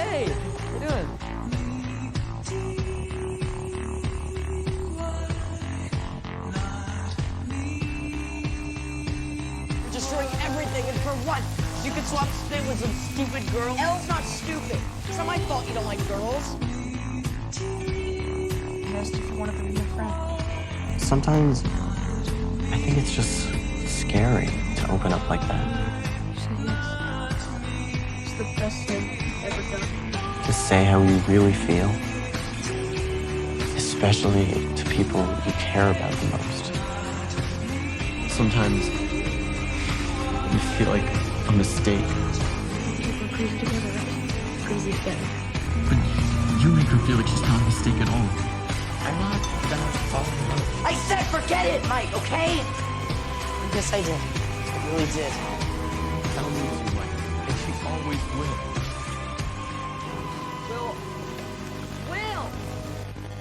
Hey, how you doing? You're destroying everything, and for what? You could swap spit with some stupid girl. Elle's not stupid. It's not my fault you don't like girls. I asked if you wanted to be my friend. Sometimes I think it's just scary to open up like that. Say yes. It's the best thing you've ever done. To say how you really feel, especially to people you care about the most. Sometimes you feel like a mistake. We're crazy together, right? Crazy together. But you make her feel like she's not a mistake at all. I'm not gonna fall in love. I said forget it, Mike, okay? Yes, I did. I really did.